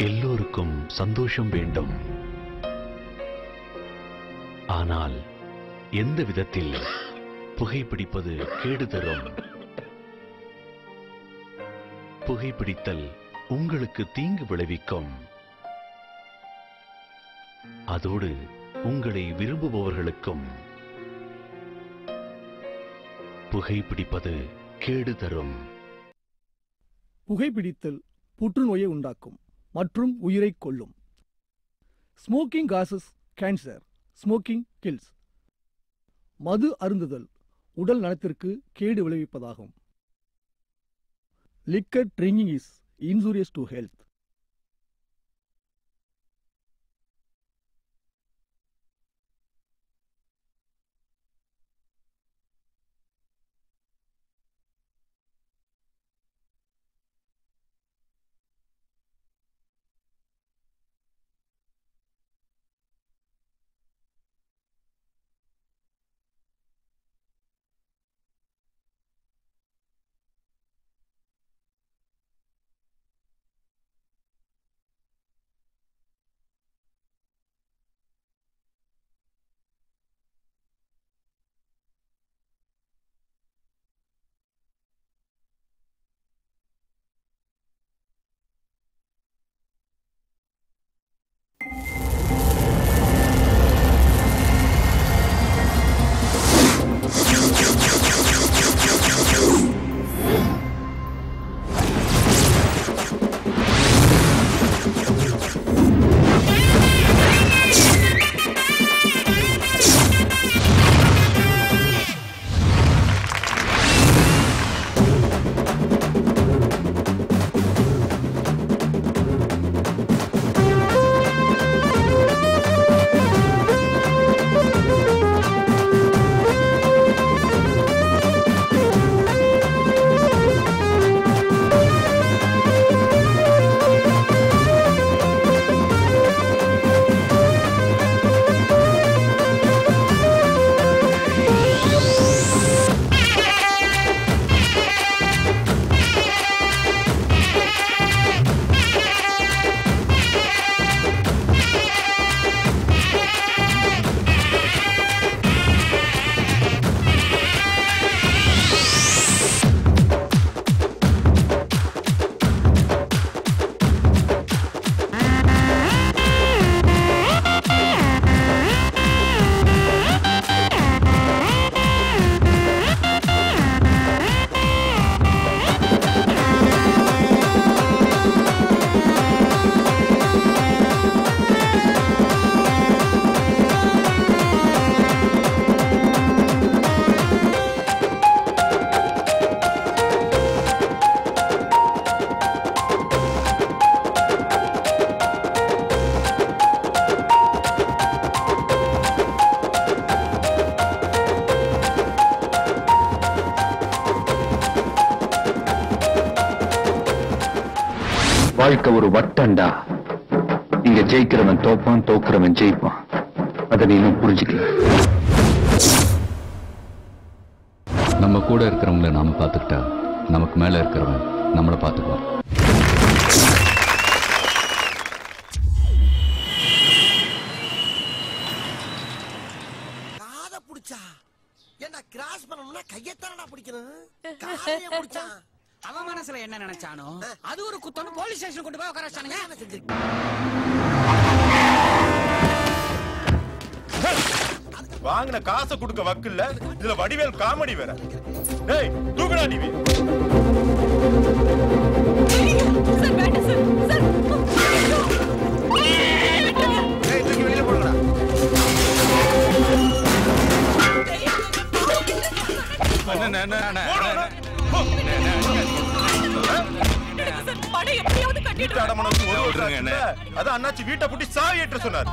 எல்லோருக்கும் சந்தோஷம் வேண்டும். ஆனால் எந்த விதத்தில் புகைப்பிடிப்பது கேடு தரும்? புகைப்பிடித்தல் உங்களுக்கு தீங்கு விளைவிக்கும். அதோடு உங்களை விரும்புபவர்களுக்கும் புகைப்பிடிப்பது கேடு தரும். புகைப்பிடித்தல் புற்றுநோயை உண்டாக்கும் மற்றும் உயிரை கொல்லும். Smoking causes cancer. Smoking kills. மது அருந்துதல் உடல் நலத்திற்கு கேடு விளைவிப்பதாகும். Liquor drinking is injurious to health. வாழ்க்கை ஒரு வட்டண்டா. இங்க ஜெயிக்கிறவன் தோப்பான், தோக்குறவன் ஜெயிப்பான். அதை நீனும் புரிஞ்சுக்கல. நம்ம கூட இருக்கிறவங்கள நாம பார்த்துக்கிட்டா நமக்கு மேல இருக்கிறவன் நம்மளை பார்த்துக்குவான். காதை புடிச்சா ஏண்டா கிராஸ் பண்ணணும்னா கையத்தானடா பிடிக்கணும். காதைய புடிச்சா அவன் மனசுல என்ன நினைச்சானோ அது ஒரு குத்தம். போலீஸ் ஸ்டேஷன் கொண்டு போய் உட்கார வச்சானுங்க. வாங்கின காசை கொடுக்க வக்கில்ல, இதுல வடிவேல் காமெடி வேற. டேய் தூக்குடா டிவி. சார் வேண்டாம் சார். சார் டேய் தூக்கி வெளியில போடுடா. என்ன படை எப்படியாவது கட்டிட்டு அதான் அண்ணாச்சி வீட்டை பூட்டி சாவி ஏற்ற சொன்னார்.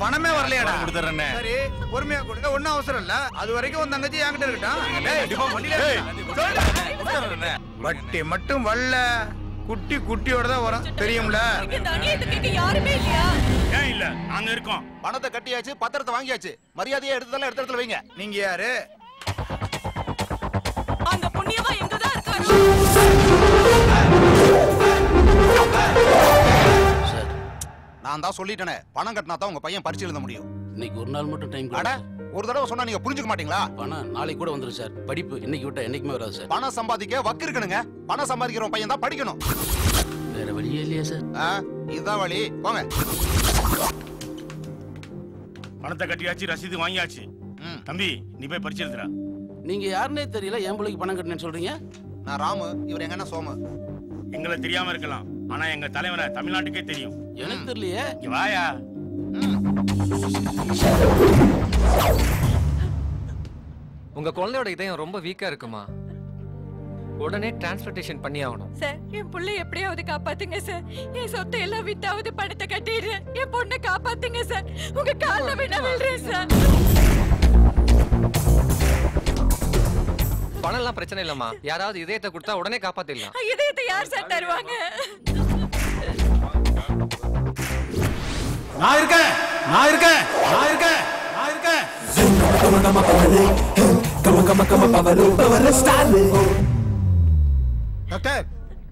பணமே வரலையாடா. சரி பொறுமையா கொடுங்க, ஒன்னும் அவசரம் இல்ல. அது வரைக்கும் உன் தங்கச்சி என்கிட்ட இருக்கட்டும். வட்டி மட்டும் வரல, குட்டி குட்டியோட தான் வரும், தெரியும்ல. யாருமே இல்லையா? ஏன் இல்ல, நாங்க இருக்கோம். பணத்தை கட்டியாச்சு, பத்திரத்தை வாங்கியாச்சு. மரியாதையா எடுத்ததெல்லாம் எடுத்த இடத்துல வைங்க. நீங்க யாரு? அந்த புண்ணியமா எங்கதான் இருக்காரு? நான் தான் சொல்லிட்டேனே, பணம் கட்டினா தான் உங்க பையன் பரிச்சு எழுத முடியும். இன்னைக்கு ஒரு நாள் மட்டும் டைம். அட, ஒரு தடவை சொன்னா நீங்க புரிஞ்சுக்க மாட்டீங்களா? பணம் நாளைக்கு கூட வந்துரும் சார். படிப்பு இன்னைக்கு விட்டா என்னைக்குமே வராது சார். பணம் சம்பாதிக்க வக்கு இருக்கணுங்க. பணம் சம்பாதிக்கிற பையன் தான் படிக்கணும். வேற வழியே இல்லையா சார்? இதுதான் வழி. போங்க. பணத்தை கட்டியாச்சு, ரசீது வாங்கியாச்சு. தம்பி, நீ போய் பரிச்சு எழுதுடா. நீங்க யாருன்னே தெரியல, என் பிள்ளைக்கு பணம் கட்டினேன்னு சொல்றீங்க? நான் ராமு, இவர் எங்கன்னா சோமு. எங்களை தெரியாம இருக்கலாம், ஆனா எங்க தலைவரை தமிழ்நாட்டுக்கே தெரியும். எனக்கு தெரியலையே. வாயா. உங்க குழந்தையோட இதயம் ரொம்ப வீக்கா இருக்குமா? உடனே டிரான்ஸ்போர்ட்டேஷன் பண்ணி ஆகணும். சார், என் புள்ள எப்படியாவது காப்பாத்துங்க சார். என் சொத்தை எல்லாம் வித்தாவது பணத்தை கட்டிடுறேன். என் பொண்ணை காப்பாத்துங்க சார். உங்க கால்ல வேணா விழுறேன் சார். பணம் எல்லாம் பிரச்சனை இல்லம்மா. யாராவது இதயத்தை கொடுத்தா உடனே காப்பாத்திடலாம். இதயத்தை யார் சார் தருவாங்க? நான் இருக்கேன், நான் இருக்கேன், நான் இருக்கேன், நான் இருக்கேன். டாக்டர்,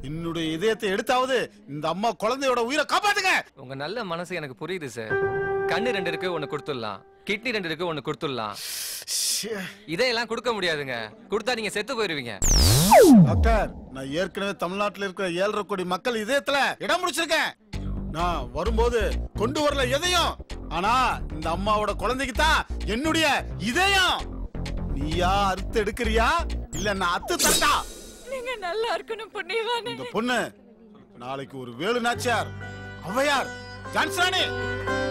என்னுடைய இதயத்தை எடுத்தாவது இந்த அம்மா குழந்தையோட உயிரை காப்பாத்துங்க. உங்க நல்ல மனசு எனக்கு புரியுது சார். கண்ணு 2 இருக்கு, ஒன்னு கொடுத்துடலாம். கிட்னி 2 இருக்கு, ஒன்னு கொடுத்துடலாம். இதையெல்லாம் கொடுக்க முடியாதுங்க. கொடுத்தா நீங்க செத்து போயிருவீங்க. டாக்டர், நான் ஏற்கனவே தமிழ்நாட்டில் இருக்கிற 7.5 கோடி மக்கள் இதயத்துல இடம் முடிச்சிருக்கேன். நான் வரும்போது கொண்டு வரல எதையும். ஆனா இந்த அம்மாவோட குழந்தைக்கு தான் என்னுடைய இதயம். நீயா அறுத்து எடுக்கிறியா இல்ல நான் அத்து தட்டா? நீங்க நல்லா இருக்கணும் புண்ணியவானே. இந்த பொண்ணு நாளைக்கு ஒரு வேலு நாச்சியார், ஔவையார், ஜான்சி,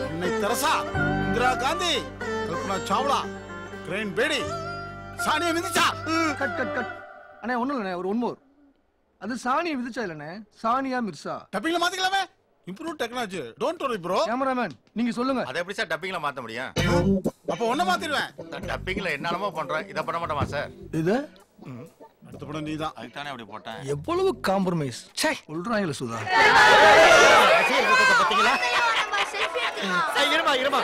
அன்னை தெரசா, இந்திரா காந்தி, கல்பனா சாவ்லா, கிரேன் பேடி, சானியா மிதிச்சா. Cut cut cut. அண்ணே ஒண்ணும் இல்லண்ணே, ஒரு ஒன் மோர். அது சானியா மிதிச்சா இல்லண்ணே, சானியா மிர்சா. டப்பிங்ல மாத்திக்கலாமே. Improve technology. Don't worry bro. Cameraman, நீங்க சொல்லுங்க. அதை எப்படி சார் டப்பிங்ல மாத்த முடியும்? அப்ப ஒண்ணு மாத்திடுவேன். டப்பிங்ல என்னென்னமோ பண்றேன், இத பண்ண மாட்டோமா சார்? இது அடுத்த படம் நீதான். அதுக்கு தானே அப்படி போட்டேன். எவ்வளவு காம்ப்ரமைஸ். ச்சே, சொல்றாங்களே சுதா. பாத்தீங்களா? இருமா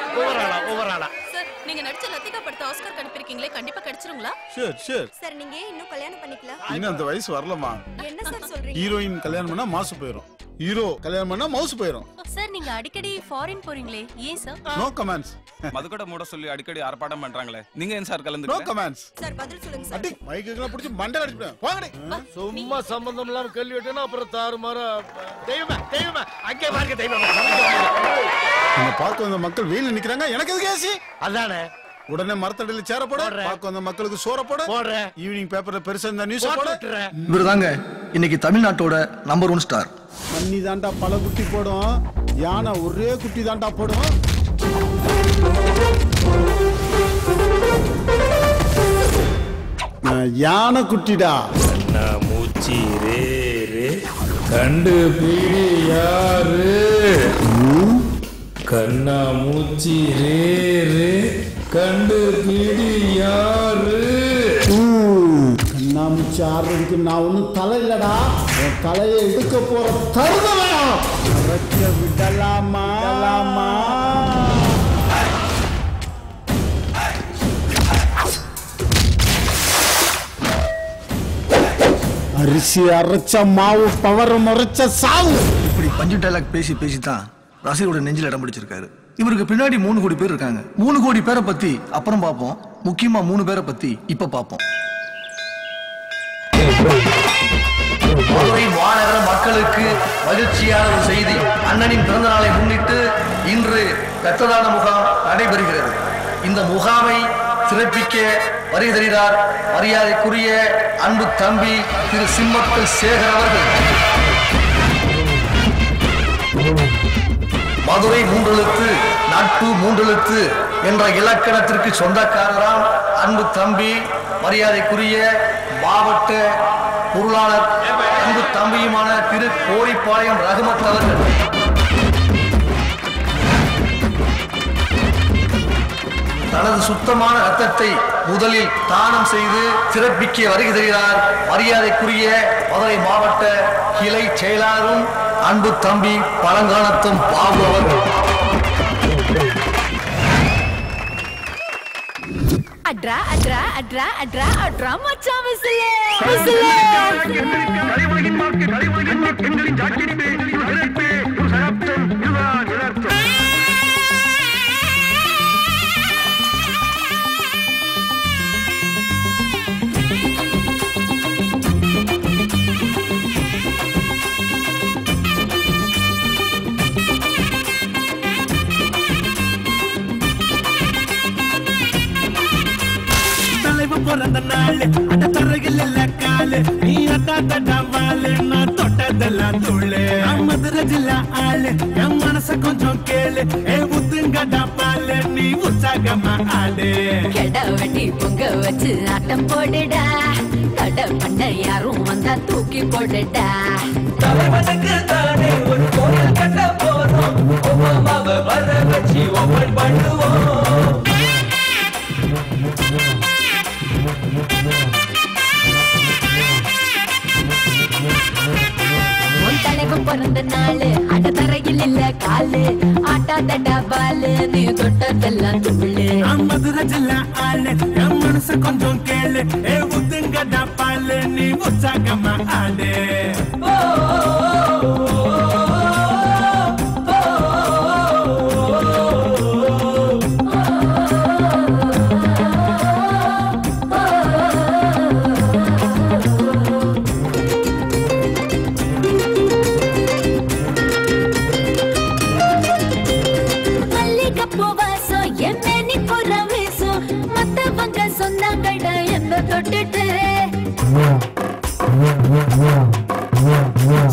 ஓவராலா. சார், நீங்க நடிச்ச லத்திகா படத்தை ஆஸ்கர் அனுப்பிருக்கீங்களே, கண்டிப்பா கிடைச்சிருங்களா? ஷூர். சார், நீங்க இன்னும் கல்யாணம் பண்ணிக்கல? இன்னும் அந்த வயசு வரலமா. என்ன சார் சொல்றீங்க? ஹீரோயின் கல்யாணம் பண்ணா மாசு போயிடும், ஹீரோ கல்யாணம் பண்ணா மவுசு போயிடும். சார், நீங்க அடிக்கடி ஃபாரின் போறீங்களே, ஏன் சார்? No comments. மதுக்கடை மூட சொல்லி அடிக்கடி ஆர்ப்பாட்டம் பண்றாங்களே, நீங்க ஏன் சார் கலந்து? No comments. சார், பதில் சொல்லுங்க சார். அடி மைக்குலாம் பிடிச்சு மண்டல அடிச்சுடேன். போங்கடி. சும்மா சம்பந்தம் இல்லாம கேள்வி விட்டேன்னா அப்புறம் தாறுமாற. தெய்வமே அங்கே பாருங்க, தெய்வமே. நம்ம பார்க்க வந்த மக்கள் வெயில நிக்கிறாங்க, எனக்கு எதுக்கு ஏசி? அதானே. உடனே மரத்தடியில சேர போட, பார்க்க வந்த மக்களுக்கு சோற போட, ஈவினிங் பேப்பர்ல பெருசா இந்த நியூஸ் போட. இவர்தாங்க இன்னைக்கு தமிழ்நாட்டோட நம்பர் 1 ஸ்டார். மண்ணி தாண்டா பல குட்டி போடும், யானை ஒரே குட்டி தாண்டா போடும். யானை குட்டிடா. மூச்சி ரே ரே கண்டுபிடி யாரு? கண்ணா மூச்சி ரே ரே கண்டுபிடி யாரு? கண்ணாமூச்சி ஆடுறதுக்கு நான் ஒன்னும் தலை இல்லடா. என் தலையை எடுக்க போற தருதவன் விடலாமா? அரிசி அரைச்ச மாவு, பவர் முறைச்ச சாவு. இப்படி பஞ்சு டைலாக் பேசி தான் ரசிகரோட நெஞ்சில் இடம் பிடிச்சிருக்காரு. இவருக்கு பின்னாடி 3 கோடி பேர் இருக்காங்க. 3 கோடி பேரை பத்தி அப்புறம் பார்ப்போம். முக்கியமா 3 பேரை பத்தி இப்ப பார்ப்போம். மாநகர மக்களுக்கு மகிழ்ச்சியான ஒரு செய்தி. அண்ணனின் பிறந்த நாளை முன்னிட்டு இன்று இரத்த தான முகாம் நடைபெறுகிறது. இந்த முகாமை சிறப்பிக்க வருகை தருகிறார் மரியாதைக்குரிய அன்பு தம்பி திரு சிம்மக்கல் சேகர் அவர்கள். மதுரை 3 எழுத்து, நட்பு 3 எழுத்து என்ற இலக்கணத்திற்கு சொந்தக்காரராம் அன்பு தம்பி மரியாதைக்குரிய மாவட்ட பொருளாளர் அன்பு தம்பியுமான திரு கோரிப்பாளையம் ரகுமத் அவர்கள். தனது சுத்தமான ரத்தத்தை முதலில் தானம் செய்து சிறப்பிக்க வருகை தருகிறார் மரியாதைக்குரிய மதுரை மாவட்ட கிளை செயலாளரும் அன்பு தம்பி பழங்காலத்தும் பாபு அவர்கள். அட்ரா அட்ரா அட்ரா அட்ரா அட்ரா மச்சான் விசிலே விசிலே பிறந்த நாள் அந்த தரையில் இல்ல காலு நீ அட்டாவாலு நான் தொட்டதெல்லாம் துள்ளு மதுரை ஜில்லா ஆளு என் மனச கொஞ்சம் கேளு ஊத்துங்கடா பாலு நீ உற்சாகமா ஆளு கெட வெட்டி பொங்க வச்சு ஆட்டம் போடுடா தட பண்ண யாரும் வந்தா தூக்கி போடுடா தலைவனுக்கு தானே ஒரு கோயில் கட்ட போறோம் ஒவ்வொரு வர வச்சு ஒவ்வொரு பண்ணுவோம் தலைவன் பிறந்த நாளு அட தரையில் இல்ல காலு ஆட்டாதடா பாலு நீ தொட்டதெல்லாம் துள்ளு மதுரை ஜில்லா ஆளு என் மனச கொஞ்சம் கேளு ஊத்துங்கடா பாலு நீ உற்சாகமா ஆளு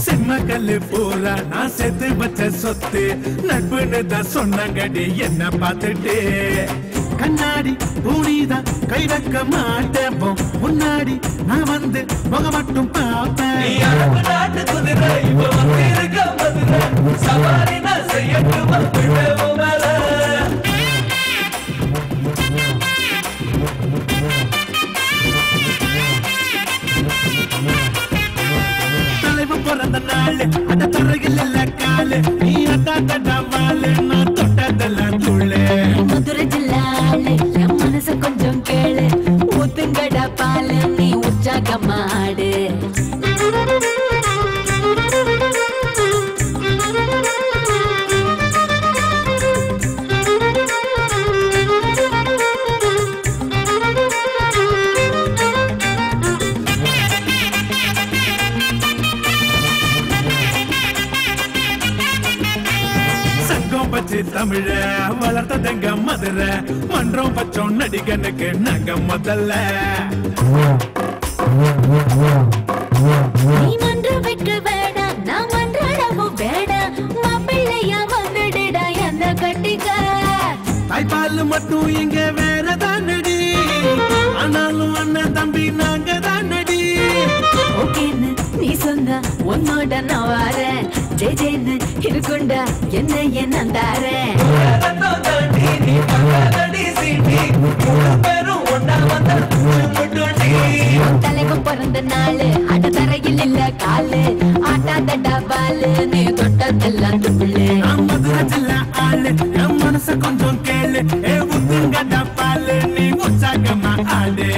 சிம்மக்கல்லு பூரா நான் சேர்த்து வச்ச சொத்து நட்புன்னு தான் சொன்னாங்கடி என்ன பார்த்துட்டு கண்ணாடி பூனிதான் கை வைக்க மாட்டேன் முன்னாடி நான் வந்து முக மட்டும் பார்ப்பேன் நாட்டு குதிரை இப்ப வந்து இருக்க மதுரை சவாரி நான் செய்யட்டும் மேல பிறந்த நாள் அந்த தரையில் இல்ல காலு நீ அட்டாவாலு நான் தொட்டதெல்லாம் துள்ளு மதுரை ஜில்லாளு என் மனச கொஞ்சம் கேளு ஊத்துங்கடா பாலு நீ உற்சாகமாடு தமிழ வளர்த்ததங்க மதுரை மன்றம் பச்சோம் நடிகனுக்கு நாங்க முதல்ல நீ மன்றம் வைக்க வேடாம் நான் மன்றடவும் வேடாம் மாப்பிள்ளையா வந்துடுடா என்ன கட்டிக்க தாய்ப்பால் மட்டும் இங்க வேறதான் நடி ஆனாலும் அண்ணன் தம்பி நாங்க தான் நடி ஓகேன்னு நீ சொன்னா உன்னோட நான் வாரேன் ஜெய் ஜெயின்னு இருக்குண்டா என்ன என்ன தாரேன் தலைவன் பிறந்த நாளு அட தரையில் இல்ல காலு ஆட்டாதடா பாலு நீ தொட்டதெல்லாம் துள்ளு மதுரை ஜில்லா ஆளு என் மனச கொஞ்சம் கேளு ஊத்துங்கடா பாலு நீ உற்சாகமா ஆளு